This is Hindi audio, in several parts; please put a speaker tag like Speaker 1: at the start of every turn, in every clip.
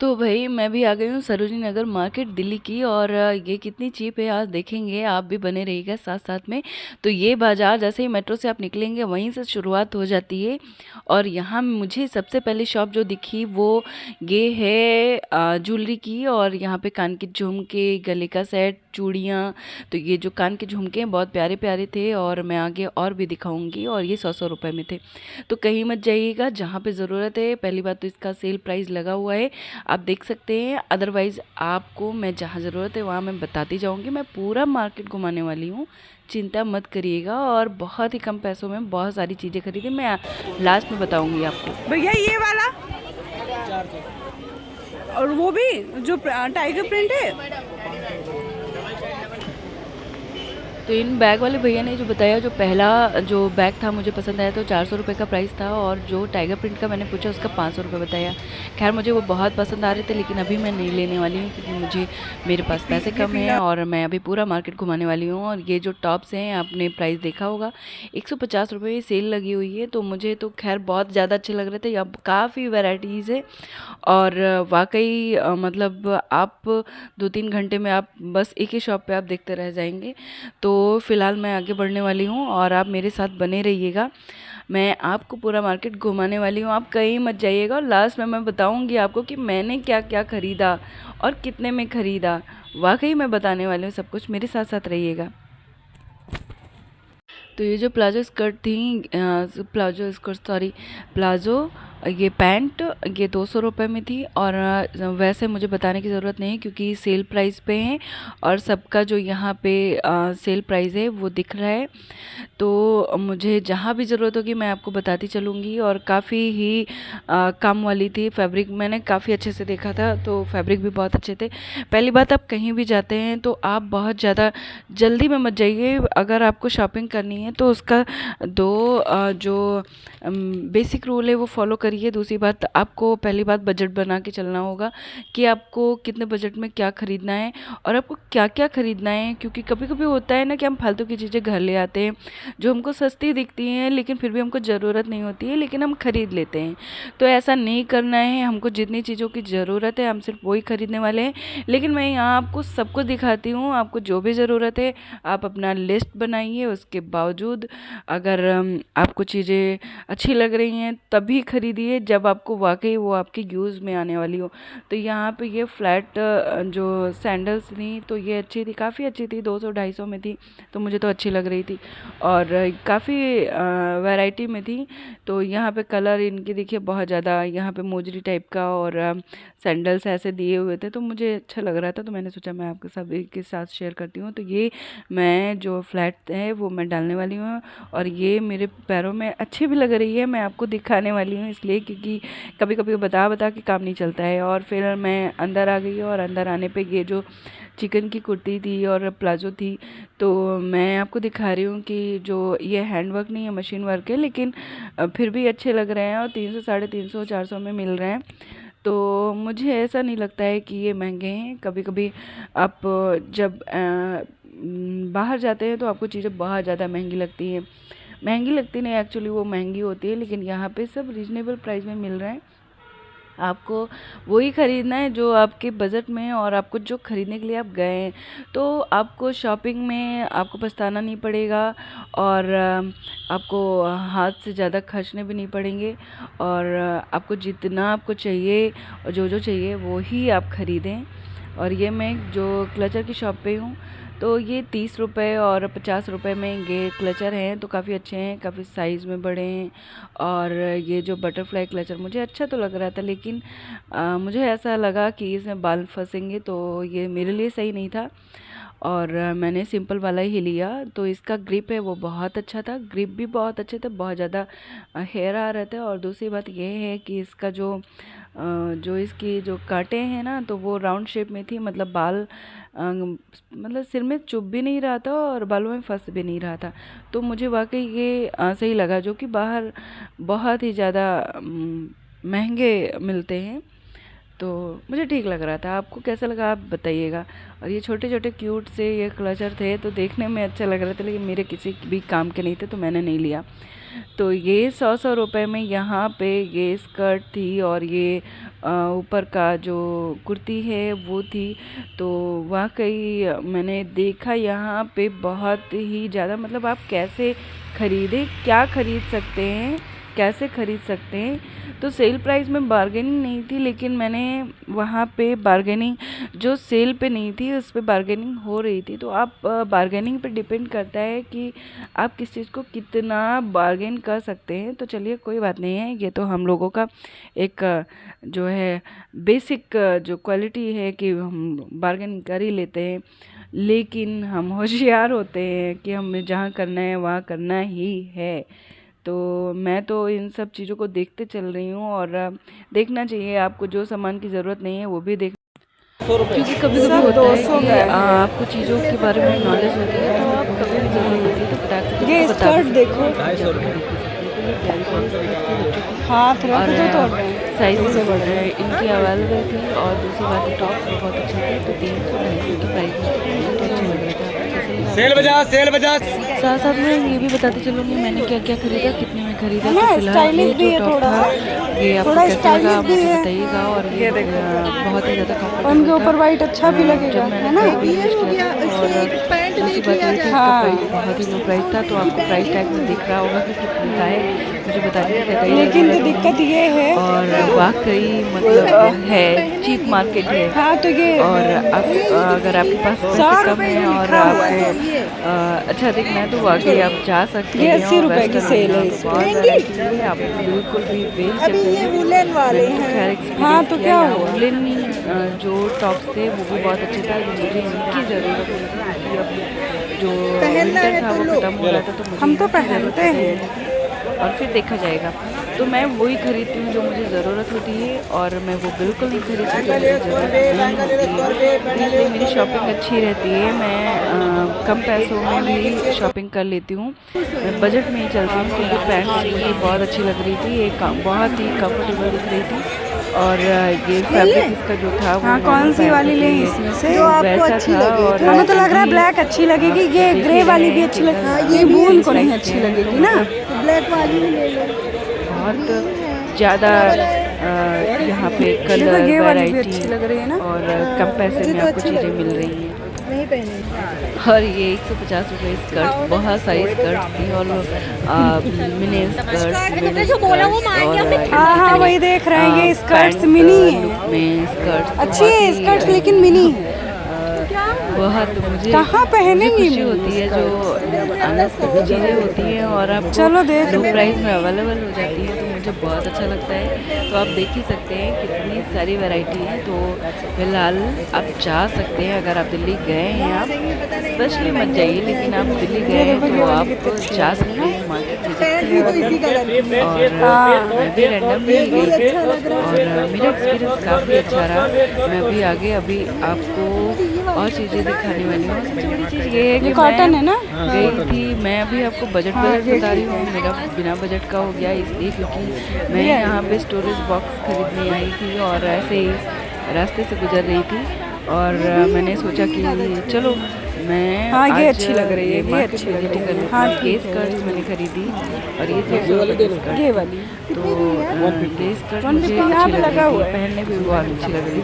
Speaker 1: तो भाई मैं भी आ गई हूँ सरोजनी नगर मार्केट दिल्ली की। और ये कितनी चीप है आज देखेंगे, आप भी बने रहिएगा साथ साथ में। तो ये बाज़ार जैसे ही मेट्रो से आप निकलेंगे वहीं से शुरुआत हो जाती है। और यहाँ मुझे सबसे पहली शॉप जो दिखी वो ये है ज्वेलरी की। और यहाँ पे कान के झुमके, गले का सेट, चूड़ियाँ। तो ये जो कान के झुमके हैं बहुत प्यारे प्यारे थे, और मैं आगे और भी दिखाऊंगी। और ये 100 रुपए में थे। तो कहीं मत जाइएगा, जहाँ पे ज़रूरत है। पहली बात तो इसका सेल प्राइस लगा हुआ है, आप देख सकते हैं। अदरवाइज़ आपको मैं जहाँ ज़रूरत है वहाँ मैं बताती जाऊँगी। मैं पूरा मार्केट घुमाने वाली हूँ, चिंता मत करिएगा। और बहुत ही कम पैसों में बहुत सारी चीज़ें खरीदी, मैं लास्ट में बताऊँगी आपको।
Speaker 2: भैया ये वाला और वो भी जो टाइगर प्रिंट है।
Speaker 1: तो इन बैग वाले भैया ने जो बताया, जो पहला जो बैग था मुझे पसंद आया, तो 400 रुपये का प्राइस था। और जो टाइगर प्रिंट का मैंने पूछा उसका 500 रुपये बताया। खैर मुझे वो बहुत पसंद आ रहे थे, लेकिन अभी मैं नहीं लेने वाली हूँ क्योंकि मुझे मेरे पास पैसे
Speaker 2: ये
Speaker 1: कम हैं
Speaker 2: पीला
Speaker 1: और मैं अभी पूरा मार्केट घुमाने वाली हूँ। और ये जो टॉप्स हैं आपने प्राइस देखा होगा, 150 रुपये सेल लगी हुई है। तो मुझे तो खैर बहुत ज़्यादा अच्छे लग रहे थे। अब काफ़ी वैराइटीज़ है। और वाकई मतलब आप 2-3 घंटे में आप बस एक ही शॉप पे आप देखते रह जाएंगे। तो फ़िलहाल मैं आगे बढ़ने वाली हूँ और आप मेरे साथ बने रहिएगा। मैं आपको पूरा मार्केट घुमाने वाली हूँ, आप कहीं मत जाइएगा। और लास्ट में मैं बताऊँगी आपको कि मैंने क्या क्या ख़रीदा और कितने में ख़रीदा। वाकई मैं बताने वाली हूँ सब कुछ, मेरे साथ साथ रहिएगा। तो ये जो प्लाजो स्कर्ट थी, प्लाजो स्कर्ट सॉरी, प्लाजो, ये पैंट, ये 200 रुपये में थी। और वैसे मुझे बताने की ज़रूरत नहीं क्योंकि सेल प्राइस पे हैं और सबका जो यहाँ पे सेल प्राइस है वो दिख रहा है। तो मुझे जहाँ भी ज़रूरत होगी मैं आपको बताती चलूँगी। और काफ़ी ही काम वाली थी। फैब्रिक मैंने काफ़ी अच्छे से देखा था, तो फैब्रिक भी बहुत अच्छे थे। पहली बात, आप कहीं भी जाते हैं तो आप बहुत ज़्यादा जल्दी में मत जाइए। अगर आपको शॉपिंग करनी है तो उसका दो जो बेसिक रूल है वो फॉलो करिए। दूसरी बात, आपको पहली बात बजट बना के चलना होगा कि आपको कितने बजट में क्या ख़रीदना है और आपको क्या क्या ख़रीदना है। क्योंकि कभी कभी होता है ना कि हम फालतू की चीज़ें घर ले आते हैं जो हमको सस्ती दिखती हैं, लेकिन फिर भी हमको ज़रूरत नहीं होती है, लेकिन हम ख़रीद लेते हैं। तो ऐसा नहीं करना है। हमको जितनी चीज़ों की ज़रूरत है हम सिर्फ वही ख़रीदने वाले हैं। लेकिन मैं यहाँ आपको सब कुछ दिखाती हूँ, आपको जो भी ज़रूरत है आप अपना लिस्ट बनाइए। उसके बावजूद अगर आपको चीज़ें अच्छी लग रही हैं तभी खरीदिए जब आपको वाकई वो आपके यूज़ में आने वाली हो। तो यहाँ पे ये फ्लैट जो सैंडल्स थी तो ये अच्छी थी, काफ़ी अच्छी थी, 200-250 में थी। तो मुझे तो अच्छी लग रही थी और काफ़ी वैरायटी में थी। तो यहाँ पे कलर इनके देखिए बहुत ज़्यादा, यहाँ पे मोजरी टाइप का और सैंडल्स ऐसे दिए हुए थे। तो मुझे अच्छा लग रहा था, तो मैंने सोचा मैं आपके सभी के साथ शेयर करती हूँ। तो ये मैं जो फ्लैट है वो मैं डालने वाली हूँ और ये मेरे पैरों में अच्छी भी लग रही है। मैं आपको दिखाने वाली हूँ इसलिए क्योंकि कभी कभी बता बता के काम नहीं चलता है। और फिर मैं अंदर आ गई और अंदर आने पे ये जो चिकन की कुर्ती थी और प्लाजो थी, तो मैं आपको दिखा रही हूँ कि जो ये हैंड वर्क नहीं है, मशीन वर्क है, लेकिन फिर भी अच्छे लग रहे हैं और 300, 350, 400 में मिल रहे हैं। तो मुझे ऐसा नहीं लगता है कि ये महंगे हैं। कभी कभी आप जब बाहर जाते हैं तो आपको चीज़ें बहुत ज़्यादा महंगी लगती हैं। महंगी लगती नहीं, एक्चुअली वो महंगी होती है, लेकिन यहाँ पे सब रीजनेबल प्राइस में मिल रहे हैं। आपको वही ख़रीदना है जो आपके बजट में है और आपको जो ख़रीदने के लिए आप गए हैं। तो आपको शॉपिंग में आपको पछताना नहीं पड़ेगा और आपको हाथ से ज़्यादा खर्चने भी नहीं पड़ेंगे। और आपको जितना आपको चाहिए और जो जो चाहिए वो ही आप ख़रीदें। और ये मैं जो क्लचर की शॉप पे हूँ, तो ये 30 रुपये और 50 रुपये में ये क्लचर हैं। तो काफ़ी अच्छे हैं, काफ़ी साइज़ में बड़े हैं। और ये जो बटरफ्लाई क्लचर मुझे अच्छा तो लग रहा था, लेकिन मुझे ऐसा लगा कि इसमें बाल फंसेंगे, तो ये मेरे लिए सही नहीं था। और मैंने सिंपल वाला ही लिया। तो इसका ग्रिप है वो बहुत अच्छा था, ग्रिप भी बहुत अच्छे थे, बहुत ज़्यादा हेयर आ रहे थे। और दूसरी बात ये है कि इसका जो इसकी जो कांटे हैं ना, तो वो राउंड शेप में थी। मतलब बाल मतलब सिर में चुभ भी नहीं रहा था और बालों में फंस भी नहीं रहा था। तो मुझे वाकई ये सही लगा, जो कि बाहर बहुत ही ज़्यादा महंगे मिलते हैं। तो मुझे ठीक लग रहा था। आपको कैसा लगा आप बताइएगा। और ये छोटे छोटे क्यूट से ये क्लचर थे, तो देखने में अच्छे लग रहे थे, लेकिन मेरे किसी भी काम के नहीं थे, तो मैंने नहीं लिया। तो ये 100 रुपए में यहाँ पे ये स्कर्ट थी, और ये ऊपर का जो कुर्ती है वो थी। तो वाकई मैंने देखा यहाँ पे बहुत ही ज़्यादा, मतलब आप कैसे ख़रीदें, क्या ख़रीद सकते हैं, कैसे ख़रीद सकते हैं। तो सेल प्राइस में बार्गेनिंग नहीं थी, लेकिन मैंने वहाँ पे बार्गेनिंग जो सेल पे नहीं थी उस पे बार्गेनिंग हो रही थी। तो आप बार्गेनिंग पे डिपेंड करता है कि आप किस चीज़ को कितना बार्गेन कर सकते हैं। तो चलिए कोई बात नहीं है, ये तो हम लोगों का एक जो है बेसिक जो क्वालिटी है कि हम बार्गेन कर ही लेते हैं, लेकिन हम होशियार होते हैं कि हमें जहाँ करना है वहाँ करना ही है। तो मैं तो इन सब चीज़ों को देखते चल रही हूँ, और देखना चाहिए। आपको जो सामान की ज़रूरत नहीं है वो भी देख, क्योंकि कभी कभी
Speaker 2: सब
Speaker 1: होता है
Speaker 2: 200
Speaker 1: कि
Speaker 2: का है।
Speaker 1: आपको चीज़ों के बारे में नॉलेज होती है, तो आप कभी भी ज़रूरत होती है तो फटाक से
Speaker 2: ये
Speaker 1: किसी को बता भी
Speaker 2: स्कर्ट
Speaker 1: सकते
Speaker 2: देखो,
Speaker 1: हैं। बिल्कुल ये प्यारी प्यारी स्कर्ट थी बच्चों की,
Speaker 2: हाथ रख
Speaker 1: और
Speaker 2: दो तो तोड़ रहे हैं
Speaker 1: साइज
Speaker 2: से बड़े।
Speaker 1: इनकी अवेलेबल थी। और दूसरी बात ये टॉप भी बहुत अच्छे थे, तो 300-250 की प्राइस में थे, मुझे तो अच्छे लग रहे थे। आपको कैसे लगा?
Speaker 3: सेल बजा
Speaker 1: साथ साथ में ये भी बताते चलूँगी मैंने क्या क्या खरीदा, कितने में खरीदा।
Speaker 2: है ना,
Speaker 1: तो फिलहाल ये
Speaker 2: स्टाइलिश भी
Speaker 1: जो
Speaker 2: है
Speaker 1: टॉप
Speaker 2: थोड़ा
Speaker 1: था,
Speaker 2: सा,
Speaker 1: ये आपको
Speaker 2: थोड़ा
Speaker 1: कैसा लगा
Speaker 2: स्टाइलिश भी
Speaker 1: मुझे
Speaker 2: है।
Speaker 1: बताइएगा। और ये बहुत ही ज़्यादा
Speaker 2: और उनके
Speaker 1: कंफर्टेबल
Speaker 2: ऊपर वाइट अच्छा भी
Speaker 1: था
Speaker 2: लगेगा,
Speaker 1: जब मैंने
Speaker 2: है ना।
Speaker 1: पहले यूज़ किया था। और दूसरी बात ये थी, इसका
Speaker 2: हाँ।
Speaker 1: प्राइस बहुत ही लो प्राइस था। तो आपको प्राइस टैग में दिख रहा होगा कि कितने का है, मुझे बताने की कहीं
Speaker 2: लेकिन तो
Speaker 1: ज़रूरत
Speaker 2: दिक्कत
Speaker 1: नहीं।
Speaker 2: ये है,
Speaker 1: और वाकई मतलब है, चीप मार्केट है।
Speaker 2: हाँ तो ये
Speaker 1: और आप अगर आपके पास
Speaker 2: 100
Speaker 1: पैसे कम
Speaker 2: रुपए
Speaker 1: हैं
Speaker 2: जो
Speaker 1: और
Speaker 2: लिखा हुआ है,
Speaker 1: आपको अच्छा देखना है, तो वाकई आप जा सकते
Speaker 2: ये
Speaker 1: हैं।
Speaker 2: 80
Speaker 1: और
Speaker 2: रुपए की
Speaker 1: वेस्टर्न
Speaker 2: सेल है
Speaker 1: में
Speaker 2: इस
Speaker 1: तो बहुत वैरायटी है, आप बिल्कुल भी बेझिझक रहिए।
Speaker 2: वुलन वाले
Speaker 1: मैंने तो खैर
Speaker 2: हैं। हाँ
Speaker 1: एक्सपीरियंस
Speaker 2: तो
Speaker 1: किया,
Speaker 2: क्या
Speaker 1: यहाँ
Speaker 2: हुआ,
Speaker 1: वुलन जो टॉप्स थे वो भी बहुत अच्छे था, जो मुझे इनकी ज़रूरत नहीं थी, क्योंकि अब जो विंटर था वो ख़त्म हो रहा था, तो मुझे
Speaker 2: हम तो
Speaker 1: इनकी ज़रूरत
Speaker 2: पहनते
Speaker 1: नहीं
Speaker 2: हैं।
Speaker 1: थी। और फिर देखा जाएगा। तो मैं वही खरीदती हूँ जो मुझे ज़रूरत होती है, और मैं वो बिल्कुल नहीं खरीदती जो मुझे ज़रूरत नहीं होती है। इसलिए मेरी शॉपिंग अच्छी रहती है। मैं कम पैसों में भी शॉपिंग कर लेती हूँ। मैं बजट में ही चलती हूँ, क्योंकि पैंट्स मुझे बहुत अच्छी लग रही थी, ये बहुत ही कंफर्टेबल दिख रही थी। और ये फैब्रिक इसका जो था वो
Speaker 2: हाँ कौन सी वाली लें इसमें से,
Speaker 1: वैसा था। और
Speaker 2: हमें तो लग रहा है
Speaker 1: भी
Speaker 2: ब्लैक अच्छी लगेगी, ये ग्रे वाली भी अच्छी लगेगी, ये बून को नहीं अच्छी लगेगी ना, ब्लैक वाली ही ले लो।
Speaker 1: बहुत ज़्यादा यहाँ पे
Speaker 2: देखो
Speaker 1: कलर
Speaker 2: ये वाली भी
Speaker 1: वैरायटी
Speaker 2: अच्छी लग रही है ना,
Speaker 1: और कम पैसे में आपको चीज़ें मिल रही हैं।
Speaker 2: नहीं पहने।
Speaker 1: और ये 150 रुपये स्कर्ट, बहुत सारी स्कर्ट थी, और मिनी स्कर्ट और
Speaker 2: हाँ हाँ वही देख रहे हैं, ये स्कर्ट्स मिनी है,
Speaker 1: में स्कर्ट
Speaker 2: अच्छी है स्कर्ट्स लेकिन मिनी है।
Speaker 1: बहुत मुझे
Speaker 2: कहाँ पहनेंगी
Speaker 1: खुशी होती है जो अनएक्सपेक्टेड चीज़ें होती हैं और आप
Speaker 2: चलो देख
Speaker 1: लो प्राइस में अवेलेबल हो जाती है, तो मुझे बहुत अच्छा लगता है। तो आप देख ही सकते हैं कितनी सारी वैरायटी है। तो फिलहाल आप जा सकते हैं, अगर आप दिल्ली गए हैं, आप स्पेशली मत जाइए, लेकिन आप दिल्ली गए हैं तो आप जा सकते हैं मार्केट विजिट करने। और मैं भी रैंडमली गई थी और मेरा एक्सपीरियंस काफ़ी अच्छा रहा। मैं भी आगे अभी आपको और चीज़ें दिखाने वाली हूँ। सबसे बड़ी चीज़ ये है कि
Speaker 2: कॉटन है ना,
Speaker 1: गई थी मैं अभी आपको बजट बता रही हूँ, मेरा बिना बजट का हो गया इसलिए क्योंकि मैं यहाँ पे स्टोरेज बॉक्स खरीदने आई थी और ऐसे ही रास्ते से गुजर रही थी और मैंने सोचा कि चलो मैं
Speaker 2: हाँ ये
Speaker 1: आज
Speaker 2: अच्छी लग रही है, ये अच्छी लग रही है, हाँ
Speaker 1: ये स्कर्ट्स मैंने खरीदी और ये 200 रुपये की स्कर्ट,
Speaker 2: ये वाली
Speaker 1: तो ये स्कर्ट मुझे अच्छी लग रही थी, पहनने भी बहुत अच्छी लग रही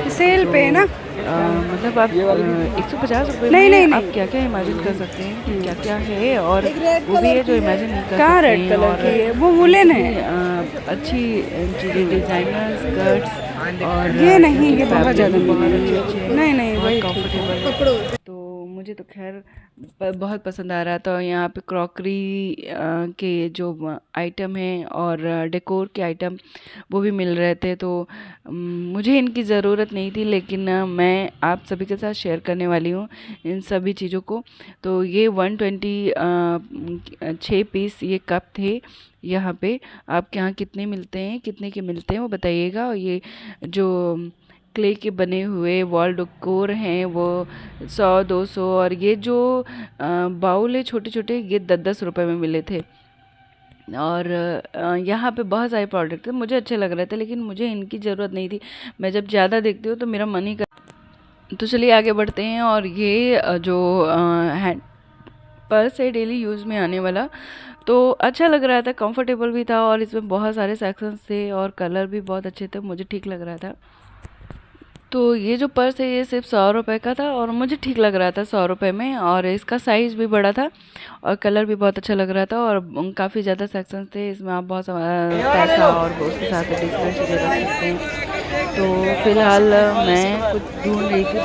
Speaker 1: थी।
Speaker 2: सेल पे है ना,
Speaker 1: मतलब आप 150 रुपये
Speaker 2: नहीं,
Speaker 1: में
Speaker 2: नहीं,
Speaker 1: आप क्या क्या इमेजिन कर सकते हैं कि क्या क्या है, और वो भी है जो इमेजिन नहीं कर
Speaker 2: कहाँ
Speaker 1: सकते
Speaker 2: रेड
Speaker 1: हैं।
Speaker 2: कलर
Speaker 1: और
Speaker 2: की है, वो वुलन है,
Speaker 1: अच्छी चीज़ें डिज़ाइनर स्कर्ट्स और
Speaker 2: ये नहीं, ये बहुत
Speaker 1: fabric
Speaker 2: ज़्यादा
Speaker 1: बहुत
Speaker 2: महंगी है।
Speaker 1: अच्छे
Speaker 2: नहीं नहीं वही
Speaker 1: बहुत कंफर्टेबल। तो मुझे तो खैर बहुत पसंद आ रहा था। यहाँ पे क्रॉकरी के जो आइटम हैं और डेकोर के आइटम वो भी मिल रहे थे, तो मुझे इनकी ज़रूरत नहीं थी, लेकिन मैं आप सभी के साथ शेयर करने वाली हूँ इन सभी चीज़ों को। तो ये 120 6 पीस ये कप थे। यहाँ पे आपके यहाँ कितने मिलते हैं, कितने के मिलते हैं वो बताइएगा। और ये जो क्ले के बने हुए वॉल डेकोर हैं वो 100-200, और ये जो बाउल है छोटे छोटे, ये 10-10 रुपए में मिले थे। और यहाँ पे बहुत सारे प्रोडक्ट थे, मुझे अच्छे लग रहे थे, लेकिन मुझे इनकी ज़रूरत नहीं थी। मैं जब ज़्यादा देखती हूँ तो मेरा मन ही कर। तो चलिए आगे बढ़ते हैं। और ये जो हैंड पर्स है डेली यूज़ में आने वाला, तो अच्छा लग रहा था, कंफर्टेबल भी था, और इसमें बहुत सारे सेक्शंस थे और कलर भी बहुत अच्छे थे, मुझे ठीक लग रहा था। तो ये जो पर्स है ये सिर्फ 100 रुपये का था और मुझे ठीक लग रहा था 100 रुपये में, और इसका साइज़ भी बड़ा था और कलर भी बहुत अच्छा लग रहा था, और काफ़ी ज़्यादा सेक्शंस थे इसमें, आप बहुत पैसा और उसके साथ डिस्काउंट चीज़ें रख सकते हैं। तो फिलहाल मैं कुछ ढूंढ रही थी,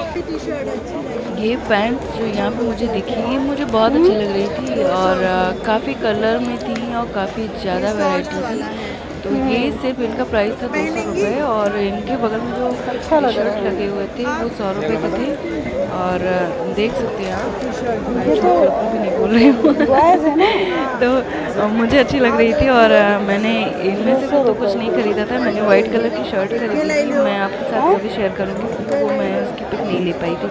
Speaker 1: ये पैंट जो यहाँ पे मुझे दिखी ये मुझे बहुत अच्छी लग रही थी, और काफ़ी कलर में थी और काफ़ी ज़्यादा वैरायटी थी। तो ये सिर्फ इनका प्राइस था 200 रुपये, और इनके बगल में जो टी शर्ट लगे हुए थे वो 100 रुपये के थे। और देख सकते हैं आप, मैं झूठ बिल्कुल भी नहीं बोल रही हूँ। तो मुझे अच्छी लग रही थी, और मैंने इनमें से तो कुछ नहीं खरीदा था, मैंने वाइट कलर की शर्ट खरीदी थी, मैं आपके साथ कभी शेयर करूँगी क्योंकि वो मैं उसकी पिक नहीं ले पाई थी।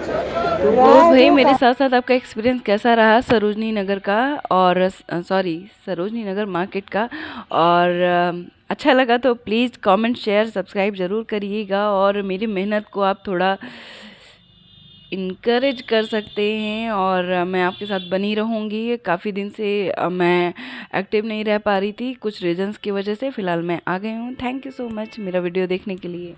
Speaker 1: तो बोस भाई, मेरे साथ साथ आपका एक्सपीरियंस कैसा रहा सरोजनी नगर का, और सरोजनी नगर मार्केट का, और अच्छा लगा तो प्लीज़ कमेंट शेयर सब्सक्राइब ज़रूर करिएगा, और मेरी मेहनत को आप थोड़ा इनकरेज कर सकते हैं, और मैं आपके साथ बनी रहूँगी। काफ़ी दिन से मैं एक्टिव नहीं रह पा रही थी कुछ रीजंस की वजह से, फ़िलहाल मैं आ गई हूँ। थैंक यू सो मच मेरा वीडियो देखने के लिए।